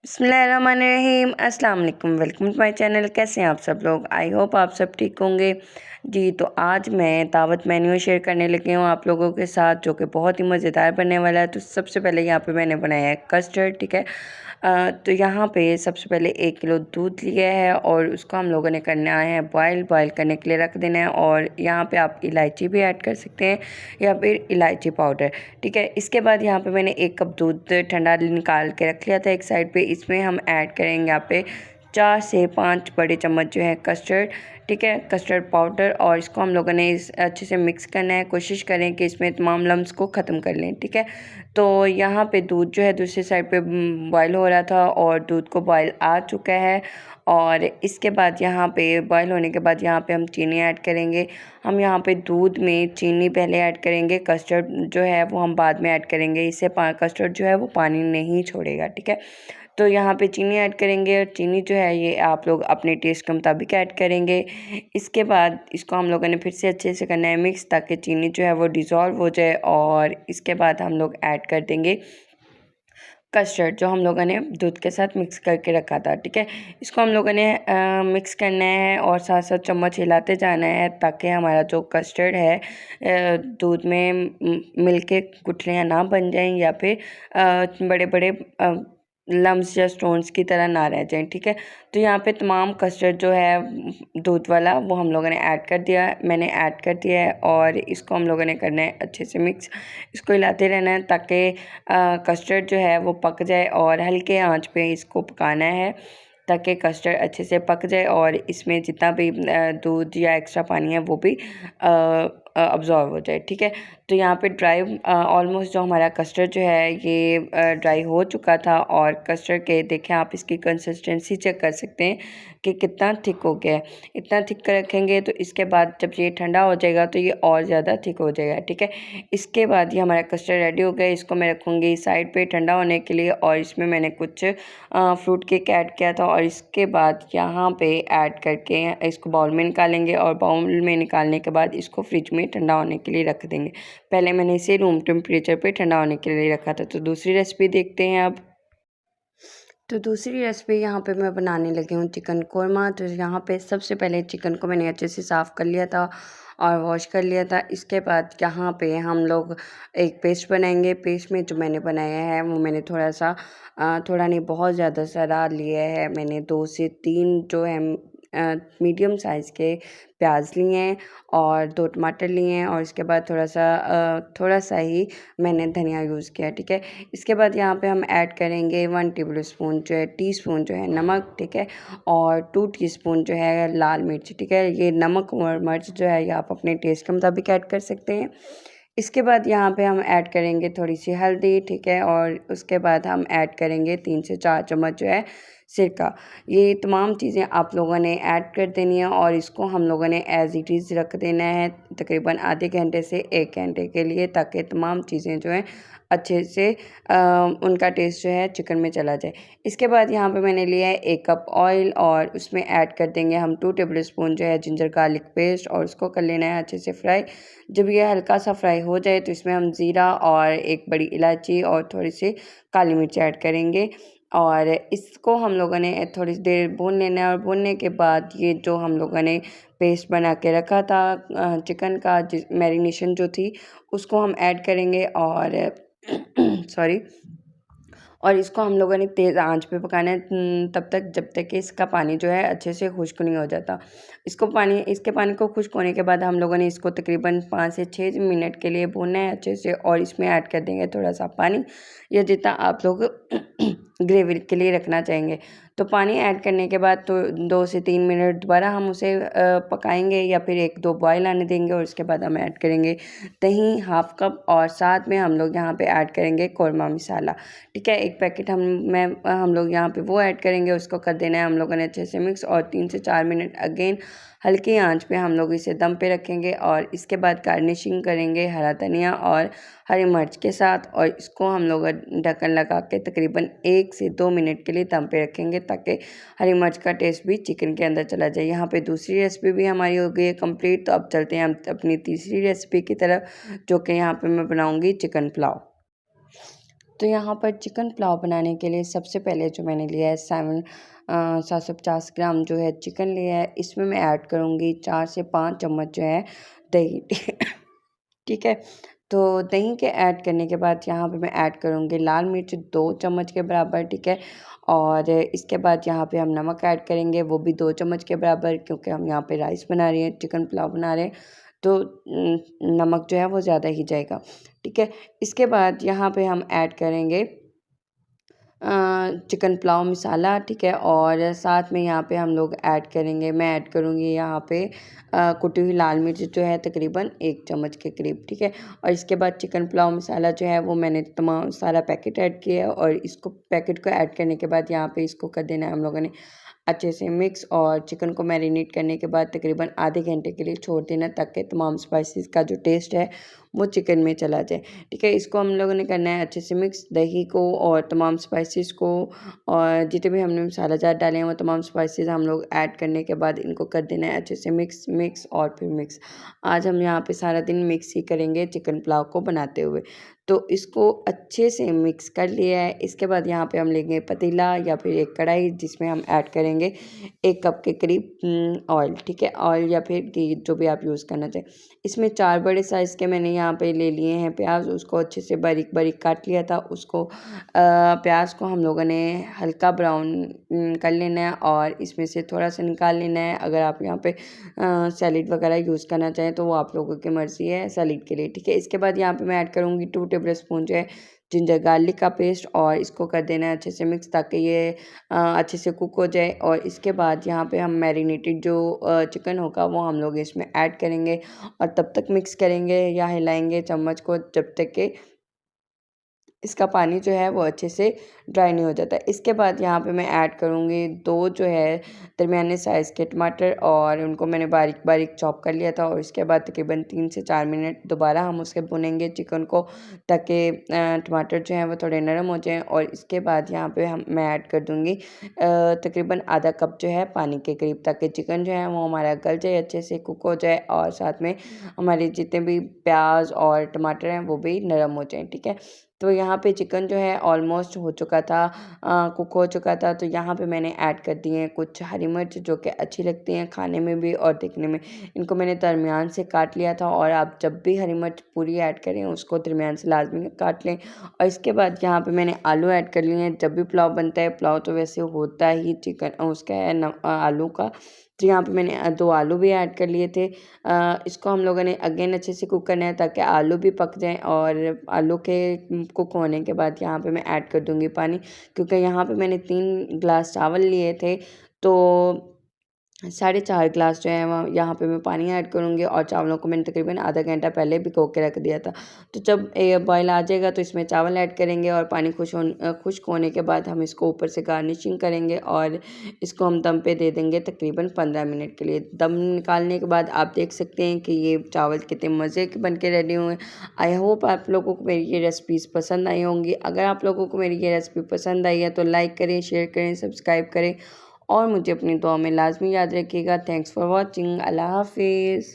बिस्मिल्लाहिर्रहमानिर्रहीम अस्सलाम वालेकुम। Welcome to my channel. कैसे हैं आप सब लोग? आई होप आप सब ठीक होंगे। जी, तो आज मैं दावत मेन्यू शेयर करने लगी हूँ आप लोगों के साथ, जो कि बहुत ही मज़ेदार बनने वाला है। तो सबसे पहले यहाँ पे मैंने बनाया है कस्टर्ड, ठीक है। तो यहाँ पे सबसे पहले 1 किलो दूध लिया है और उसको हम लोगों ने करना है बॉयल करने के लिए रख देना है। और यहाँ पे आप इलायची भी ऐड कर सकते हैं या फिर इलायची पाउडर, ठीक है। इसके बाद यहाँ पे मैंने 1 कप दूध ठंडा निकाल के रख लिया था एक साइड पे। इसमें हम ऐड करेंगे यहाँ पे 4 से 5 बड़े चम्मच जो है कस्टर्ड, ठीक है, कस्टर्ड पाउडर। और इसको हम लोगों ने इस अच्छे से मिक्स करना है। कोशिश करें कि इसमें तमाम लम्स को ख़त्म कर लें, ठीक है। तो यहाँ पे दूध जो है दूसरी साइड पे बॉयल हो रहा था और दूध को बॉयल आ चुका है। और इसके बाद यहाँ पे बॉयल होने के बाद यहाँ पे हम चीनी ऐड करेंगे। हम यहाँ पे दूध में चीनी पहले ऐड करेंगे, कस्टर्ड जो है वो हम बाद में ऐड करेंगे। इससे कस्टर्ड जो है वो पानी नहीं छोड़ेगा, ठीक है। तो यहाँ पे चीनी ऐड करेंगे और चीनी जो है ये आप लोग अपने टेस्ट के मुताबिक ऐड करेंगे। इसके बाद इसको हम लोगों ने फिर से अच्छे से करना है मिक्स, ताकि चीनी जो है वो डिज़ोल्व हो जाए। और इसके बाद हम लोग ऐड कर देंगे कस्टर्ड, जो हम लोगों ने दूध के साथ मिक्स करके रखा था, ठीक है। इसको हम लोगों ने मिक्स करना है और साथ साथ चम्मच हिलाते जाना है, ताकि हमारा जो कस्टर्ड है दूध में मिल के गुठलियाँ ना बन जाएं या फिर बड़े बड़े लम्स या स्टोन्स की तरह ना रह जाएं, ठीक है। तो यहाँ पे तमाम कस्टर्ड जो है दूध वाला वो हम लोगों ने ऐड कर दिया, मैंने ऐड कर दिया है। और इसको हम लोगों ने करना है अच्छे से मिक्स। इसको हिलाते रहना है ताकि कस्टर्ड जो है वो पक जाए, और हल्के आंच पे इसको पकाना है ताकि कस्टर्ड अच्छे से पक जाए और इसमें जितना भी दूध या एक्स्ट्रा पानी है वो भी अब्ज़ॉर्ब हो जाए, ठीक है। तो यहाँ पे ड्राई ऑलमोस्ट जो हमारा कस्टर्ड जो है ये ड्राई हो चुका था। और कस्टर्ड के देखें आप इसकी कंसिस्टेंसी चेक कर सकते हैं कि कितना थिक हो गया है। इतना थिक कर रखेंगे तो इसके बाद जब ये ठंडा हो जाएगा तो ये और ज़्यादा थिक हो जाएगा, ठीक है। इसके बाद ये हमारा कस्टर्ड रेडी हो गया। इसको मैं रखूँगी साइड पे ठंडा होने के लिए। और इसमें मैंने कुछ फ्रूट केक ऐड किया था और इसके बाद यहाँ पे ऐड करके इसको बाउल में निकालेंगे। और बाउल में निकालने के बाद इसको फ्रिज में ठंडा होने के लिए रख देंगे। पहले मैंने इसे रूम टेम्परेचर पे ठंडा होने के लिए रखा था। तो दूसरी रेसिपी देखते हैं अब। तो दूसरी रेसिपी यहाँ पे मैं बनाने लगी हूँ चिकन कोरमा। तो यहाँ पे सबसे पहले चिकन को मैंने अच्छे से साफ़ कर लिया था और वॉश कर लिया था। इसके बाद यहाँ पे हम लोग एक पेस्ट बनाएंगे। पेस्ट में जो मैंने बनाया है वो मैंने थोड़ा सा थोड़ा नहीं बहुत ज़्यादा सारा लिया है। मैंने 2 से 3 जो है मीडियम साइज़ के प्याज लिए हैं और 2 टमाटर लिए हैं। और इसके बाद थोड़ा सा ही मैंने धनिया यूज़ किया, ठीक है। इसके बाद यहाँ पे हम ऐड करेंगे 1 टेबलस्पून टीस्पून जो है नमक, ठीक है। और 2 टीस्पून जो है लाल मिर्च, ठीक है। ये नमक और मिर्च जो है ये आप अपने टेस्ट के मुताबिक ऐड कर सकते हैं। इसके बाद यहाँ पे हम ऐड करेंगे थोड़ी सी हल्दी, ठीक है। और उसके बाद हम ऐड करेंगे 3 से 4 चम्मच जो है सिरका। ये तमाम चीज़ें आप लोगों ने ऐड कर देनी है और इसको हम लोगों ने एज़ इट इज़ रख देना है तकरीबन आधे घंटे से 1 घंटे के लिए, ताकि तमाम चीज़ें जो हैं अच्छे से उनका टेस्ट जो है चिकन में चला जाए। इसके बाद यहाँ पे मैंने लिया है 1 कप ऑयल और उसमें ऐड कर देंगे हम 2 टेबलस्पून जो है जिंजर गार्लिक पेस्ट और उसको कर लेना है अच्छे से फ्राई। जब ये हल्का सा फ्राई हो जाए तो इसमें हम ज़ीरा और 1 बड़ी इलायची और थोड़ी सी काली मिर्च ऐड करेंगे। और इसको हम लोगों ने थोड़ी देर भून लेना है। और भूनने के बाद ये जो हम लोगों ने पेस्ट बना के रखा था चिकन का, जिस मैरिनेशन जो थी उसको हम ऐड करेंगे। और सॉरी, और इसको हम लोगों ने तेज़ आंच पे पकाना है तब तक जब तक कि इसका पानी जो है अच्छे से खुश्क नहीं हो जाता। इसके पानी को खुश्क होने के बाद हम लोगों ने इसको तकरीबन 5 से 6 मिनट के लिए भूनना है अच्छे से। और इसमें ऐड कर देंगे थोड़ा सा पानी, या जितना आप लोग ग्रेवी के लिए रखना चाहेंगे। तो पानी ऐड करने के बाद तो 2 से 3 मिनट दोबारा हम उसे पकाएंगे या फिर 1-2 बॉयल आने देंगे। और उसके बाद हम ऐड करेंगे दही हाफ़ कप और साथ में हम लोग यहाँ पे ऐड करेंगे कोरमा मसाला, ठीक है। 1 पैकेट हम लोग यहाँ पे वो ऐड करेंगे। उसको कर देना है हम लोगों ने अच्छे से मिक्स। और 3 से 4 मिनट अगेन हल्की आंच पे हम लोग इसे दम पे रखेंगे। और इसके बाद गार्निशिंग करेंगे हरा धनिया और हरी मिर्च के साथ। और इसको हम लोग ढक्कन लगा के तकरीबन 1 से 2 मिनट के लिए दम पे रखेंगे, ताकि हरी मिर्च का टेस्ट भी चिकन के अंदर चला जाए। यहाँ पे दूसरी रेसिपी भी हमारी हो गई है कंप्लीट। तो अब चलते हैं हम अपनी तीसरी रेसिपी की तरफ, जो कि यहाँ पे मैं बनाऊँगी चिकन पुलाव। तो यहाँ पर चिकन पुलाव बनाने के लिए सबसे पहले जो मैंने लिया है 750 ग्राम जो है चिकन लिया है। इसमें मैं ऐड करूँगी 4 से 5 चम्मच जो है दही। ठीक है, तो दही के ऐड करने के बाद यहाँ पे मैं ऐड करूँगी लाल मिर्च 2 चम्मच के बराबर। ठीक है, और इसके बाद यहाँ पे हम नमक ऐड करेंगे, वो भी 2 चम्मच के बराबर, क्योंकि हम यहाँ पे राइस बना रहे हैं, चिकन पुलाव बना रहे हैं, तो नमक जो है वो ज़्यादा ही जाएगा। ठीक है, इसके बाद यहाँ पे हम ऐड करेंगे चिकन पुलाव मसाला। ठीक है, और साथ में यहाँ पे हम लोग ऐड करेंगे, मैं ऐड करूँगी यहाँ पे कुटी हुई लाल मिर्च जो है तकरीबन 1 चम्मच के करीब। ठीक है, और इसके बाद चिकन पुलाव मसाला जो है वो मैंने तमाम सारा पैकेट ऐड किया है, और इसको पैकेट को ऐड करने के बाद यहाँ पे इसको कर देना है हम लोगों ने अच्छे से मिक्स, और चिकन को मैरिनेट करने के बाद तकरीबन आधे घंटे के लिए छोड़ देना, ताकि तमाम स्पाइसेस का जो टेस्ट है वो चिकन में चला जाए। ठीक है, इसको हम लोगों ने करना है अच्छे से मिक्स, दही को और तमाम स्पाइसेस को, और जितने भी हमने मसाला जार डाले हैं वो तमाम स्पाइसेस हम लोग ऐड करने के बाद इनको कर देना है अच्छे से मिक्स मिक्स और फिर मिक्स। आज हम यहाँ पे सारा दिन मिक्स ही करेंगे चिकन पुलाव को बनाते हुए। तो इसको अच्छे से मिक्स कर लिया है। इसके बाद यहाँ पे हम लेंगे पतीला या फिर एक कढ़ाई, जिसमें हम ऐड करेंगे 1 कप के करीब ऑयल। ठीक है, ऑयल या फिर घी, जो भी आप यूज़ करना चाहें। इसमें 4 बड़े साइज़ के मैंने यहाँ पे ले लिए हैं प्याज, उसको अच्छे से बारीक बारीक काट लिया था। उसको प्याज को हम लोगों ने हल्का ब्राउन कर लेना है, और इसमें से थोड़ा सा निकाल लेना है। अगर आप यहाँ पे सैलेड वगैरह यूज़ करना चाहें तो वो आप लोगों की मर्ज़ी है सैलेड के लिए। ठीक है, इसके बाद यहाँ पे मैं ऐड करूँगी 2 टेबल स्पून जो है जिंजर गार्लिक का पेस्ट, और इसको कर देना है अच्छे से मिक्स, ताकि ये अच्छे से कुक हो जाए। और इसके बाद यहाँ पे हम मैरिनेटेड जो चिकन होगा वो हम लोग इसमें ऐड करेंगे, और तब तक मिक्स करेंगे या हिलाएंगे चम्मच को जब तक कि इसका पानी जो है वो अच्छे से ड्राई नहीं हो जाता। इसके बाद यहाँ पे मैं ऐड करूँगी 2 जो है दरमियाने साइज़ के टमाटर, और उनको मैंने बारीक बारीक चॉप कर लिया था। और इसके बाद तकरीबन 3 से 4 मिनट दोबारा हम उसके भुनेंगे चिकन को, ताकि टमाटर जो हैं वो थोड़े नरम हो जाएँ। और इसके बाद यहाँ पे मैं ऐड कर दूँगी तकरीबन आधा कप जो है पानी के करीब, ताकि चिकन जो है वो हमारा गल जाए, अच्छे से कुक हो जाए, और साथ में हमारे जितने भी प्याज और टमाटर हैं वो भी नरम हो जाएँ। ठीक है, तो यहाँ पे चिकन जो है ऑलमोस्ट हो चुका था, कुक हो चुका था। तो यहाँ पे मैंने ऐड कर दिए हैं कुछ हरी मिर्च, जो कि अच्छी लगती हैं खाने में भी और दिखने में। इनको मैंने दरमियान से काट लिया था, और आप जब भी हरी मिर्च पूरी ऐड करें उसको दरमियान से लाजमी काट लें। और इसके बाद यहाँ पे मैंने आलू ऐड कर लिए हैं। जब भी पुलाव बनता है, पुलाव तो वैसे होता ही चिकन उसका है आलू का, तो यहाँ पे मैंने 2 आलू भी ऐड कर लिए थे। इसको हम लोगों ने अगेन अच्छे से कुक करना है, ताकि आलू भी पक जाएँ। और आलू के कुक होने के बाद यहाँ पे मैं ऐड कर दूँगी पानी, क्योंकि यहाँ पे मैंने 3 ग्लास चावल लिए थे, तो 4.5 ग्लास जो है वो यहाँ पे मैं पानी ऐड करूँगी। और चावलों को मैंने तकरीबन आधा घंटा पहले भिगो के रख दिया था। तो जब बॉयल आ जाएगा तो इसमें चावल ऐड करेंगे, और पानी खुश्क होने के बाद हम इसको ऊपर से गार्निशिंग करेंगे, और इसको हम दम पे दे देंगे तकरीबन 15 मिनट के लिए। दम निकालने के बाद आप देख सकते हैं कि ये चावल कितने मज़े के बन के रेडी हुए हैं। आई होप आप लोगों को मेरी ये रेसिपीज़ पसंद आई होंगी। अगर आप लोगों को मेरी ये रेसिपी पसंद आई है तो लाइक करें, शेयर करें, सब्सक्राइब करें, और मुझे अपनी दुआ में लाज़मी याद रखिएगा। Thanks for watching. अल्लाह हाफ़िज़।